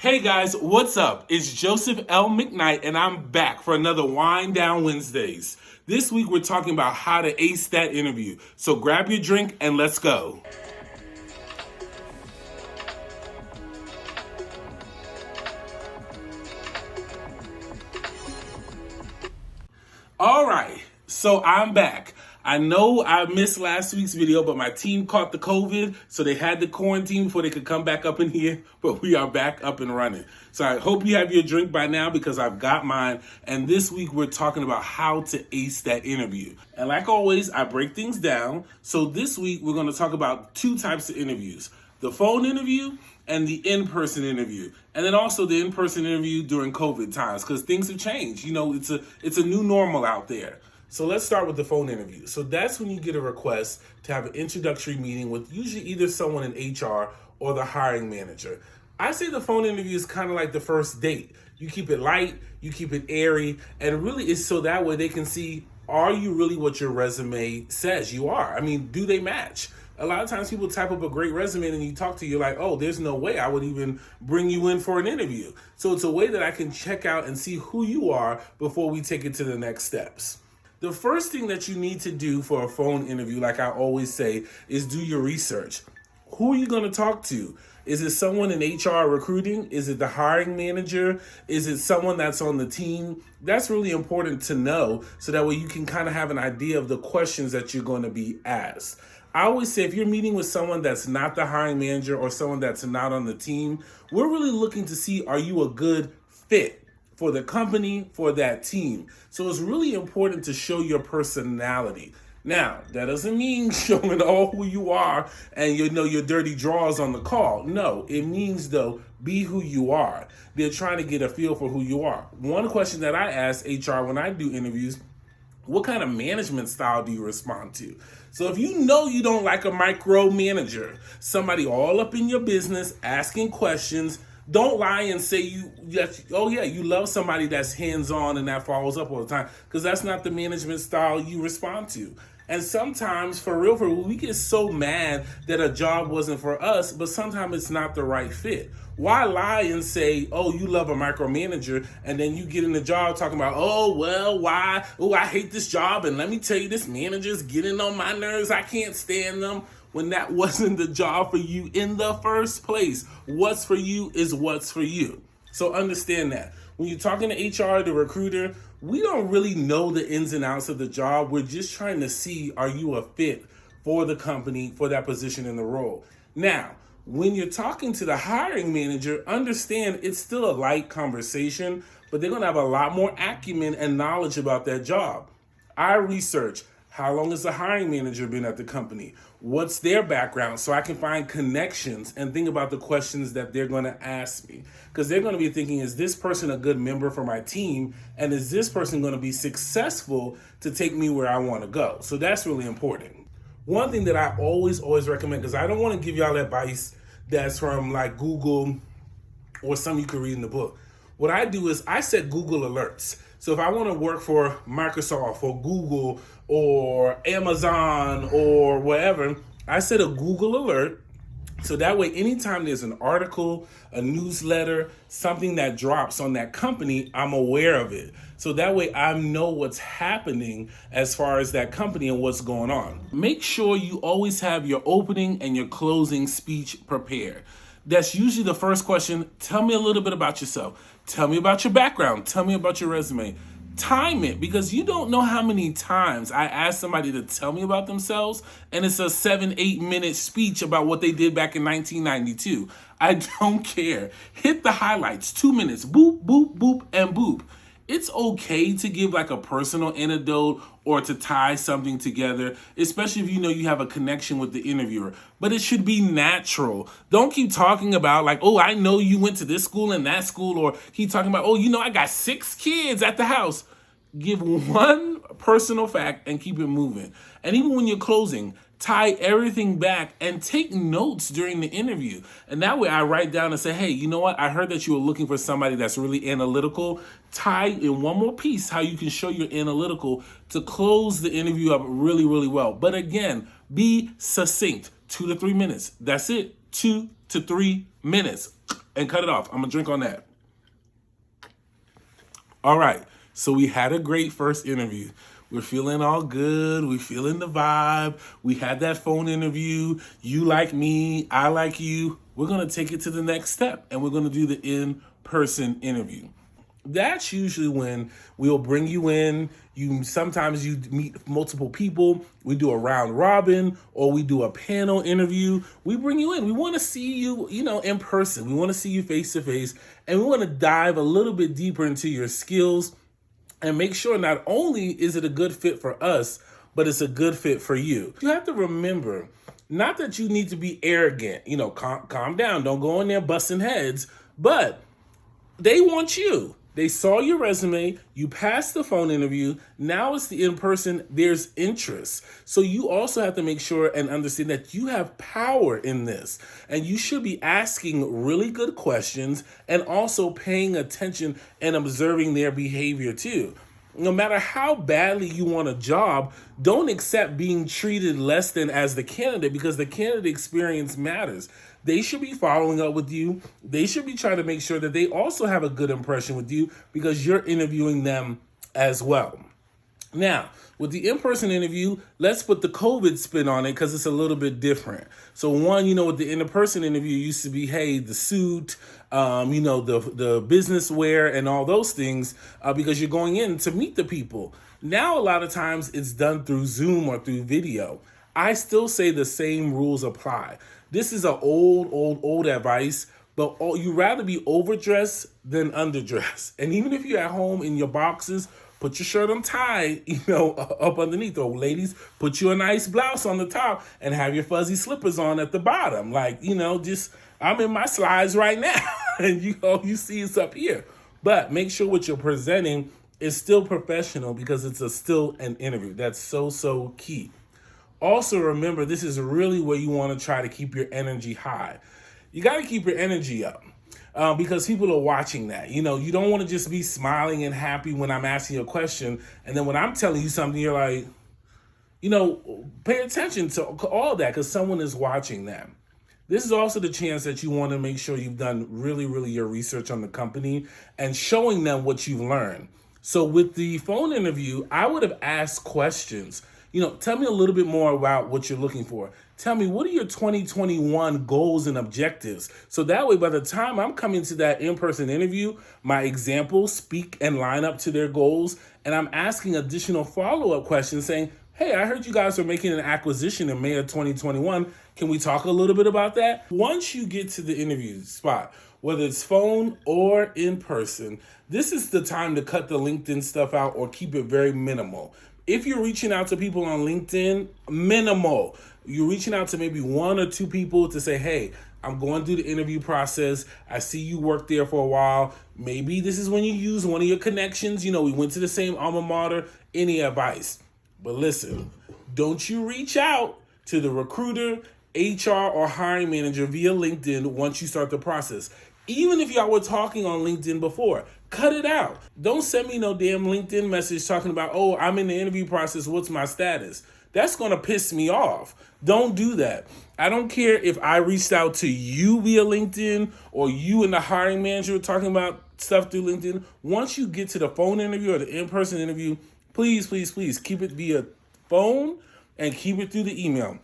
Hey guys, what's up? It's Joseph L. Mcknight, and I'm back for another Wind Down Wednesdays. This week we're talking about how to ace that interview. So grab your drink and let's go. All right, so I'm back. I know I missed last week's video, but my team caught the COVID, so they had to quarantine before they could come back up in here, but we are back up and running. So I hope you have your drink by now because I've got mine, and this week we're talking about how to ace that interview. And like always, I break things down. So this week we're going to talk about two types of interviews: the phone interview and the in-person interview. And then also the in-person interview during COVID times, because things have changed. You know, it's a new normal out there. So let's start with the phone interview. So that's when you get a request to have an introductory meeting with usually either someone in HR or the hiring manager. I say the phone interview is kind of like the first date. You keep it light, you keep it airy, and really it's so that way they can see, are you really what your resume says you are? I mean, do they match? A lot of times people type up a great resume and you talk to you like, oh, there's no way I would even bring you in for an interview. So it's a way that I can check out and see who you are before we take it to the next steps. The first thing that you need to do for a phone interview, like I always say, is do your research. Who are you going to talk to? Is it someone in HR recruiting? Is it the hiring manager? Is it someone that's on the team? That's really important to know so that way you can kind of have an idea of the questions that you're going to be asked. I always say if you're meeting with someone that's not the hiring manager or someone that's not on the team, we're really looking to see, are you a good fit for the company, for that team? So it's really important to show your personality. Now, that doesn't mean showing all who you are and your dirty drawers on the call. No, it means though, be who you are. They're trying to get a feel for who you are. One question that I ask HR when I do interviews: what kind of management style do you respond to? So if you know you don't like a micromanager, somebody all up in your business asking questions, don't lie and say you love somebody that's hands-on and that follows up all the time, because that's not the management style you respond to. And sometimes, for real, we get so mad that a job wasn't for us, but sometimes it's not the right fit. Why lie and say, oh, you love a micromanager, and then you get in the job talking about, oh, well, why? Oh, I hate this job, and let me tell you, this manager's getting on my nerves. I can't stand them. When that wasn't the job for you in the first place. What's for you is what's for you. So understand that. When you're talking to HR, the recruiter, we don't really know the ins and outs of the job. We're just trying to see, are you a fit for the company, for that position in the role? Now, when you're talking to the hiring manager, understand it's still a light conversation, but they're going to have a lot more acumen and knowledge about that job. I research. How long has the hiring manager been at the company? What's their background? So I can find connections and think about the questions that they're going to ask me. Because they're going to be thinking, is this person a good member for my team? And is this person going to be successful to take me where I want to go? So that's really important. One thing that I always recommend, because I don't want to give y'all advice that's from like Google or something you could read in the book. What I do is I set Google alerts. So if I want to work for Microsoft or Google or Amazon or whatever, I set a Google alert. So that way, anytime there's an article, a newsletter, something that drops on that company, I'm aware of it. So that way I know what's happening as far as that company and what's going on. Make sure you always have your opening and your closing speech prepared. That's usually the first question. Tell me a little bit about yourself. Tell me about your background. Tell me about your resume. Time it, because you don't know how many times I ask somebody to tell me about themselves and it's a 7-8 minute speech about what they did back in 1992. I don't care. Hit the highlights. 2 minutes. Boop, boop, boop, and boop. It's okay to give like a personal anecdote or to tie something together, especially if you know you have a connection with the interviewer. But it should be natural. Don't keep talking about like, oh, I know you went to this school and that school, or keep talking about, oh, I got 6 kids at the house. Give one personal fact and keep it moving. And even when you're closing, tie everything back and take notes during the interview. And that way I write down and say, hey, you know what? I heard that you were looking for somebody that's really analytical. Tie in one more piece how you can show you're analytical to close the interview up really, really well. But again, be succinct. 2 to 3 minutes. That's it. 2 to 3 minutes. and cut it off. I'm gonna drink on that. All right, so we had a great first interview. We're feeling all good. We're feeling the vibe. We had that phone interview. You like me, I like you. We're gonna take it to the next step, and we're gonna do the in-person interview. That's usually when we'll bring you in. Sometimes you meet multiple people. We do a round robin or we do a panel interview. We bring you in. We want to see you, in person. We want to see you face to face, and we want to dive a little bit deeper into your skills and make sure not only is it a good fit for us, but it's a good fit for you. You have to remember, not that you need to be arrogant, calm down, don't go in there busting heads, but they want you. They saw your resume, you passed the phone interview, now it's the in-person, there's interest. So you also have to make sure and understand that you have power in this. And you should be asking really good questions and also paying attention and observing their behavior too. No matter how badly you want a job, don't accept being treated less than as the candidate, because the candidate experience matters. They should be following up with you. They should be trying to make sure that they also have a good impression with you because you're interviewing them as well. Now, with the in-person interview, let's put the COVID spin on it because it's a little bit different. So one, with the in-person interview, used to be, hey, the suit, the business wear and all those things because you're going in to meet the people. Now, a lot of times it's done through Zoom or through video. I still say the same rules apply. This is an old advice, but you rather be overdressed than underdressed. And even if you're at home in your boxes, put your shirt on tight, up underneath. Or ladies, put you a nice blouse on the top and have your fuzzy slippers on at the bottom. I'm in my slides right now and you see it's up here. But make sure what you're presenting is still professional because it's still an interview. That's so key. Also, remember, this is really where you want to try to keep your energy high. You got to keep your energy up because people are watching that. You don't want to just be smiling and happy when I'm asking you a question. And then when I'm telling you something, you're like, pay attention to all that because someone is watching that. This is also the chance that you want to make sure you've done really, really your research on the company and showing them what you've learned. So with the phone interview, I would have asked questions. Tell me a little bit more about what you're looking for. Tell me, what are your 2021 goals and objectives? So that way, by the time I'm coming to that in-person interview, my examples speak and line up to their goals. And I'm asking additional follow-up questions saying, hey, I heard you guys are making an acquisition in May of 2021. Can we talk a little bit about that? Once you get to the interview spot, whether it's phone or in person, this is the time to cut the LinkedIn stuff out or keep it very minimal. If you're reaching out to people on LinkedIn, minimal. You're reaching out to maybe one or two people to say, hey, I'm going through the interview process. I see you worked there for a while. Maybe this is when you use one of your connections. We went to the same alma mater. Any advice? But listen, don't you reach out to the recruiter, HR, or hiring manager via LinkedIn once you start the process. Even if y'all were talking on LinkedIn before, cut it out. Don't send me no damn LinkedIn message talking about, oh, I'm in the interview process, what's my status? That's going to piss me off. Don't do that. I don't care if I reached out to you via LinkedIn or you and the hiring manager talking about stuff through LinkedIn. Once you get to the phone interview or the in-person interview, please keep it via phone and keep it through the email.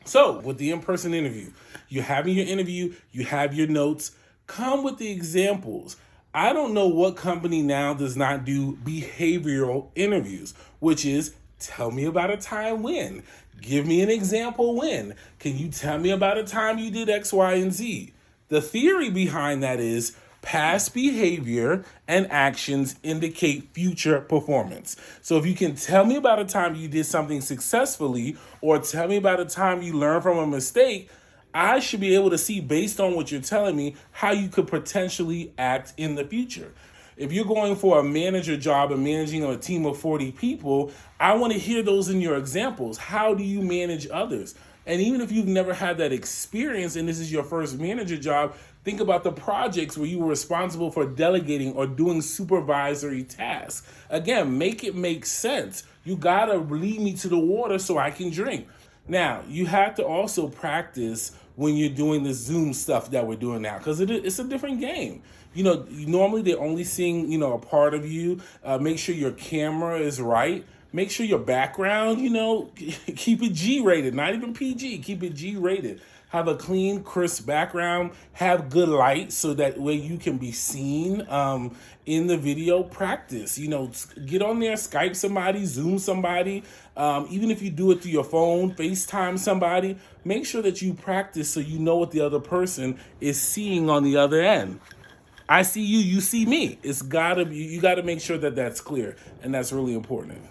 So with the in-person interview, you're having your interview, you have your notes, come with the examples. I don't know what company now does not do behavioral interviews, which is tell me about a time when. Give me an example when. Can you tell me about a time you did X, Y, and Z? The theory behind that is past behavior and actions indicate future performance. So if you can tell me about a time you did something successfully or tell me about a time you learned from a mistake, I should be able to see, based on what you're telling me, how you could potentially act in the future. If you're going for a manager job and managing a team of 40 people, I want to hear those in your examples. How do you manage others? And even if you've never had that experience and this is your first manager job, think about the projects where you were responsible for delegating or doing supervisory tasks. Again, make it make sense. You got to lead me to the water so I can drink. Now, you have to also practice when you're doing the Zoom stuff that we're doing now, because it's a different game. You know, normally they're only seeing, you know, a part of you. Make sure your camera is right. Make sure your background, you know, keep it G-rated, not even PG, keep it G-rated. Have a clean, crisp background, have good light so that way you can be seen in the video. Practice, you know, get on there, Skype somebody, Zoom somebody. Even if you do it through your phone, FaceTime somebody, make sure that you practice so you know what the other person is seeing on the other end. I see you, you see me. It's gotta be, you gotta make sure that that's clear, and that's really important.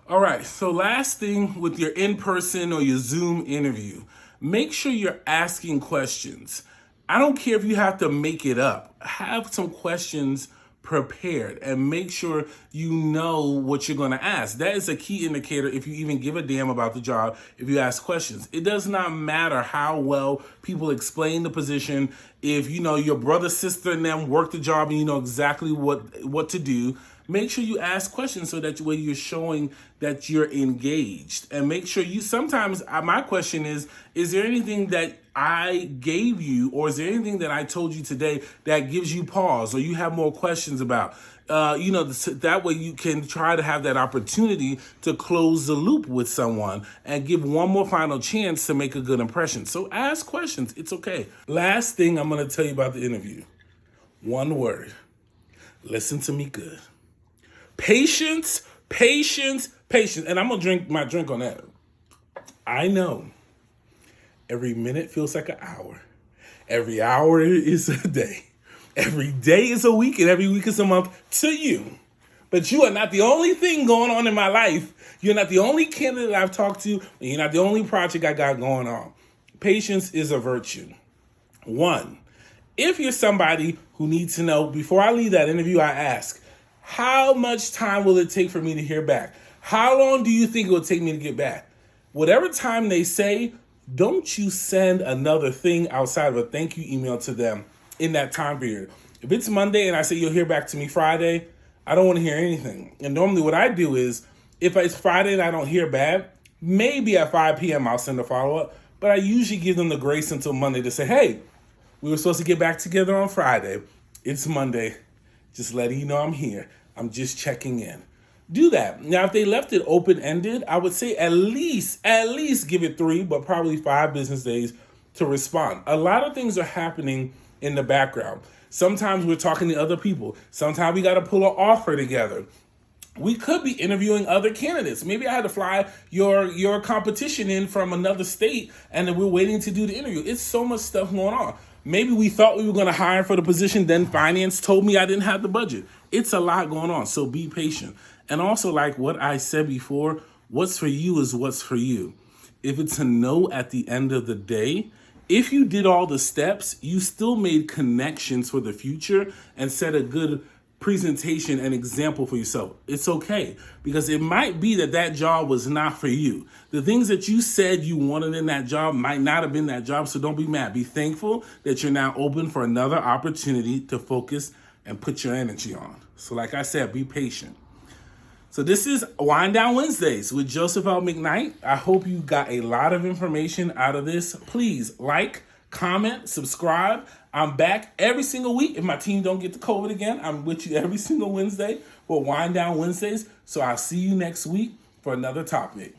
All right, so last thing with your in-person or your Zoom interview, make sure you're asking questions. I don't care if you have to make it up. Have some questions prepared and make sure you know what you're going to ask. That is a key indicator if you even give a damn about the job, if you ask questions. It does not matter how well people explain the position. If you know your brother, sister, and them work the job and you know exactly what to do, make sure you ask questions so that way you're showing that you're engaged. And make sure you, sometimes my question is there anything that I gave you, or is there anything that I told you today that gives you pause or you have more questions about? You know, that way you can try to have that opportunity to close the loop with someone and give one more final chance to make a good impression. So ask questions. It's okay. Last thing I'm going to tell you about the interview. One word. Listen to me good. Patience, patience, patience. And I'm going to drink my drink on that. I know every minute feels like an hour. Every hour is a day. Every day is a week, and every week is a month to you. But you are not the only thing going on in my life. You're not the only candidate I've talked to, and you're not the only project I got going on. Patience is a virtue. One, if you're somebody who needs to know, before I leave that interview, I ask, how much time will it take for me to hear back? How long do you think it will take me to get back? Whatever time they say, don't you send another thing outside of a thank you email to them in that time period. If it's Monday and I say you'll hear back to me Friday, I don't want to hear anything. And normally what I do is, if it's Friday and I don't hear back, maybe at 5 p.m. I'll send a follow-up, but I usually give them the grace until Monday to say, hey, we were supposed to get back together on Friday. It's Monday. Just letting you know I'm here. I'm just checking in. Do that. Now, if they left it open-ended, I would say at least give it 3, but probably 5 business days to respond. A lot of things are happening in the background. Sometimes we're talking to other people. Sometimes we got to pull an offer together. We could be interviewing other candidates. Maybe I had to fly your competition in from another state, and then we're waiting to do the interview. It's so much stuff going on. Maybe we thought we were going to hire for the position, then finance told me I didn't have the budget. It's a lot going on, so be patient. And also, like what I said before, what's for you is what's for you. If it's a no at the end of the day, if you did all the steps, you still made connections for the future and set a good presentation and example for yourself. It's okay, because it might be that job was not for you. The things that you said you wanted in that job might not have been that job, so don't be mad. Be thankful that you're now open for another opportunity to focus and put your energy on. So like I said, be patient. So this is Wind Down Wednesdays with Joseph L. Mcknight. I hope you got a lot of information out of this. Please like, comment, subscribe. I'm back every single week. If my team don't get the COVID again, I'm with you every single Wednesday for Wind Down Wednesdays. So I'll see you next week for another topic.